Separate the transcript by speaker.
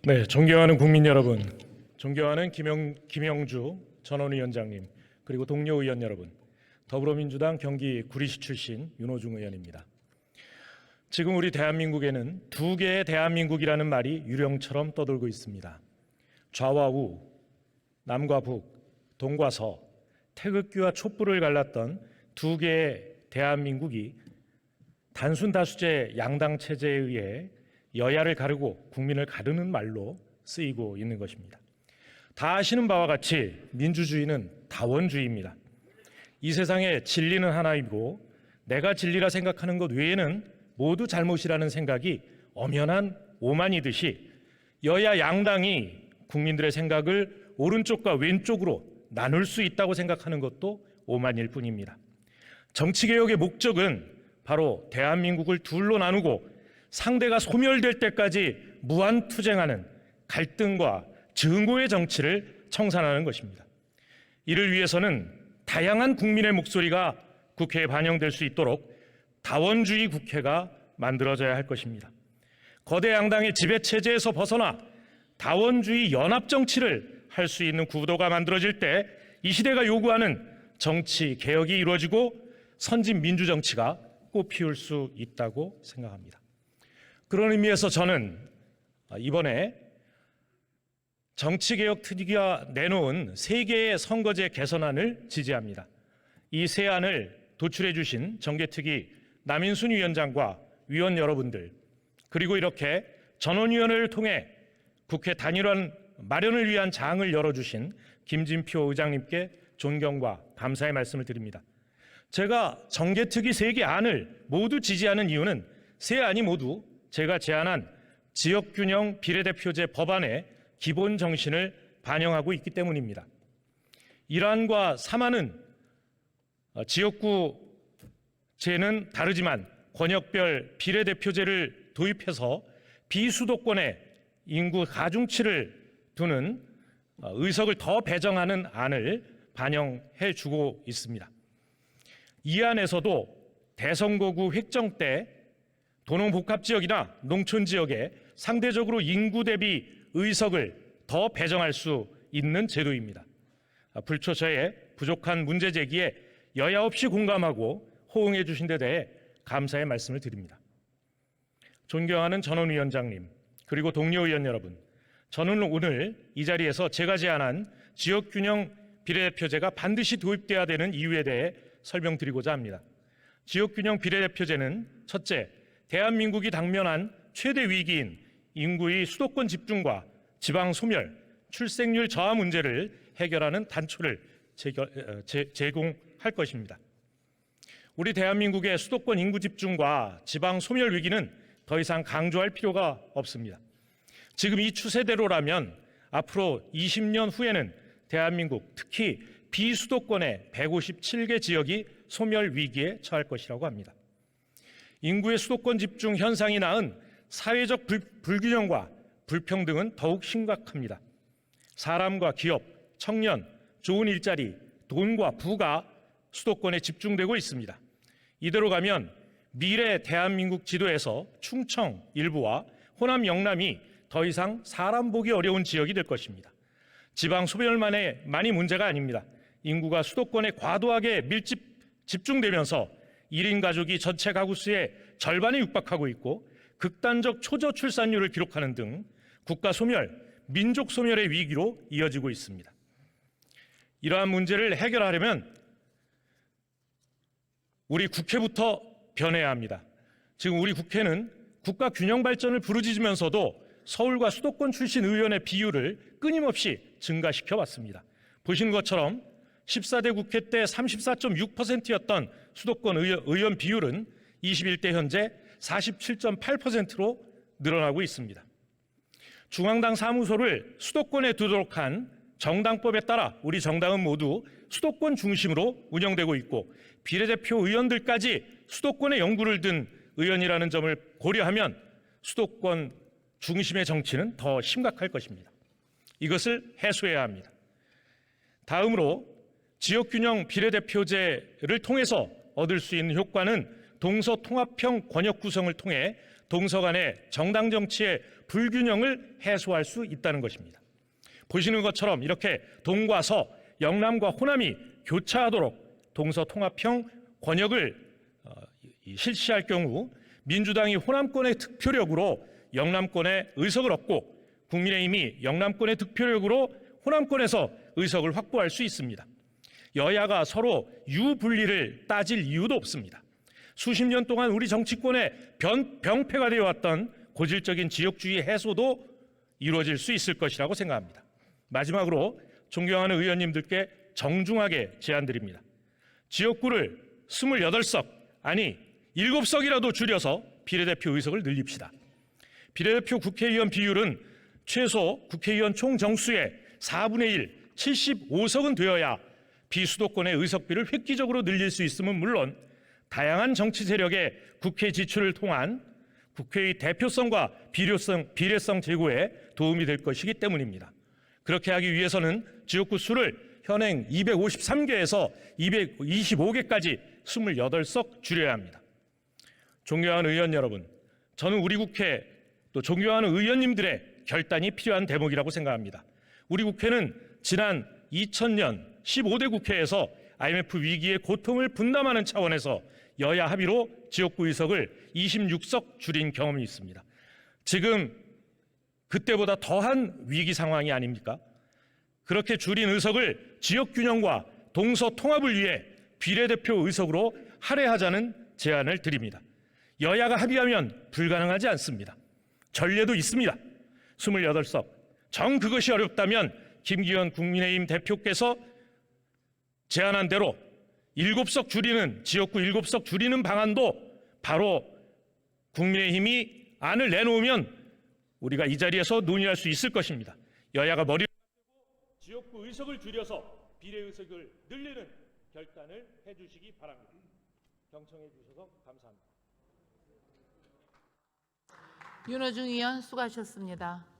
Speaker 1: 네, 존경하는 국민 여러분, 존경하는 김영주 전원위원장님, 그리고 동료 의원 여러분, 더불어민주당 경기 구리시 출신 윤호중 의원입니다. 지금 우리 대한민국에는 두 개의 대한민국이라는 말이 유령처럼 떠돌고 있습니다. 좌와 우, 남과 북, 동과 서, 태극기와 촛불을 갈랐던 두 개의 대한민국이 단순 다수제 양당 체제에 의해 여야를 가르고 국민을 가르는 말로 쓰이고 있는 것입니다. 다 아시는 바와 같이 민주주의는 다원주의입니다. 이 세상에 진리는 하나이고 내가 진리라 생각하는 것 외에는 모두 잘못이라는 생각이 엄연한 오만이듯이 여야 양당이 국민들의 생각을 오른쪽과 왼쪽으로 나눌 수 있다고 생각하는 것도 오만일 뿐입니다. 정치개혁의 목적은 바로 대한민국을 둘로 나누고 상대가 소멸될 때까지 무한투쟁하는 갈등과 증오의 정치를 청산하는 것입니다. 이를 위해서는 다양한 국민의 목소리가 국회에 반영될 수 있도록 다원주의 국회가 만들어져야 할 것입니다. 거대 양당의 지배체제에서 벗어나 다원주의 연합정치를 할 수 있는 구도가 만들어질 때 이 시대가 요구하는 정치 개혁이 이루어지고 선진 민주정치가 꽃피울 수 있다고 생각합니다. 그런 의미에서 저는 이번에 정치개혁 특위가 내놓은 3개의 선거제 개선안을 지지합니다. 이 세 안을 도출해 주신 정개특위 남인순 위원장과 위원 여러분들, 그리고 이렇게 전원위원회를 통해 국회 단일화 마련을 위한 장을 열어주신 김진표 의장님께 존경과 감사의 말씀을 드립니다. 제가 정개특위 3개 안을 모두 지지하는 이유는 세 안이 모두 제가 제안한 지역균형 비례대표제 법안의 기본 정신을 반영하고 있기 때문입니다. 1안과 3안은 지역구제는 다르지만 권역별 비례대표제를 도입해서 비수도권의 인구 가중치를 두는 의석을 더 배정하는 안을 반영해 주고 있습니다. 이 안에서도 대선거구 획정 때 도농복합지역이나 농촌지역에 상대적으로 인구 대비 의석을 더 배정할 수 있는 제도입니다. 불초 저의 부족한 문제 제기에 여야 없이 공감하고 호응해 주신 데 대해 감사의 말씀을 드립니다. 존경하는 전원위원장님, 그리고 동료 의원 여러분, 저는 오늘 이 자리에서 제가 제안한 지역균형 비례대표제가 반드시 도입돼야 되는 이유에 대해 설명드리고자 합니다. 지역균형 비례대표제는 첫째, 대한민국이 당면한 최대 위기인 인구의 수도권 집중과 지방 소멸, 출생률 저하 문제를 해결하는 단초를 제공할 것입니다. 우리 대한민국의 수도권 인구 집중과 지방 소멸 위기는 더 이상 강조할 필요가 없습니다. 지금 이 추세대로라면 앞으로 20년 후에는 대한민국, 특히 비수도권의 157개 지역이 소멸 위기에 처할 것이라고 합니다. 인구의 수도권 집중 현상이 낳은 사회적 불균형과 불평등은 더욱 심각합니다. 사람과 기업, 청년, 좋은 일자리, 돈과 부가 수도권에 집중되고 있습니다. 이대로 가면 미래 대한민국 지도에서 충청 일부와 호남 영남이 더 이상 사람 보기 어려운 지역이 될 것입니다. 지방 소멸만이 문제가 아닙니다. 인구가 수도권에 과도하게 집중되면서 1인 가족이 전체 가구 수의 절반에 육박하고 있고 극단적 초저 출산율을 기록하는 등 국가 소멸, 민족 소멸의 위기로 이어지고 있습니다. 이러한 문제를 해결하려면 우리 국회부터 변해야 합니다. 지금 우리 국회는 국가 균형 발전을 부르짖으면서도 서울과 수도권 출신 의원의 비율을 끊임없이 증가시켜 왔습니다. 보시는 것처럼 14대 국회 때 34.6%였던 수도권 의원 비율은 21대 현재 47.8%로 늘어나고 있습니다. 중앙당 사무소를 수도권에 두도록 한 정당법에 따라 우리 정당은 모두 수도권 중심으로 운영되고 있고 비례대표 의원들까지 수도권에 연구를 든 의원이라는 점을 고려하면 수도권 중심의 정치는 더 심각할 것입니다. 이것을 해소해야 합니다. 다음으로 지역균형 비례대표제를 통해서 얻을 수 있는 효과는 동서통합형 권역 구성을 통해 동서 간의 정당 정치의 불균형을 해소할 수 있다는 것입니다. 보시는 것처럼 이렇게 동과 서, 영남과 호남이 교차하도록 동서통합형 권역을 실시할 경우 민주당이 호남권의 득표력으로 영남권의 의석을 얻고 국민의힘이 영남권의 득표력으로 호남권에서 의석을 확보할 수 있습니다. 여야가 서로 유불리를 따질 이유도 없습니다. 수십 년 동안 우리 정치권의 병폐가 되어왔던 고질적인 지역주의 해소도 이루어질 수 있을 것이라고 생각합니다. 마지막으로 존경하는 의원님들께 정중하게 제안드립니다. 지역구를 28석, 아니 7석이라도 줄여서 비례대표 의석을 늘립시다. 비례대표 국회의원 비율은 최소 국회의원 총 정수의 4분의 1, 75석은 되어야 비수도권의 의석비를 획기적으로 늘릴 수 있음은 물론 다양한 정치 세력의 국회 지출을 통한 국회의 대표성과 비례성 제고에 도움이 될 것이기 때문입니다. 그렇게 하기 위해서는 지역구 수를 현행 253개에서 225개까지 28석 줄여야 합니다. 존경하는 의원 여러분, 저는 우리 국회 또 존경하는 의원님들의 결단이 필요한 대목이라고 생각합니다. 우리 국회는 지난 2000년 15대 국회에서 IMF 위기의 고통을 분담하는 차원에서 여야 합의로 지역구 의석을 26석 줄인 경험이 있습니다. 지금 그때보다 더한 위기 상황이 아닙니까? 그렇게 줄인 의석을 지역 균형과 동서 통합을 위해 비례대표 의석으로 할애하자는 제안을 드립니다. 여야가 합의하면 불가능하지 않습니다. 전례도 있습니다. 28석. 정 그것이 어렵다면 김기현 국민의힘 대표께서 제안한 대로 7석 줄이는 지역구 7석 줄이는 방안도 바로 국민의힘이 안을 내놓으면 우리가 이 자리에서 논의할 수 있을 것입니다. 여야가 머리를 맞대고 지역구 의석을 줄여서 비례 의석을 늘리는 결단을 해주시기 바랍니다. 경청해 주셔서 감사합니다.
Speaker 2: 윤호중 의원 수고하셨습니다.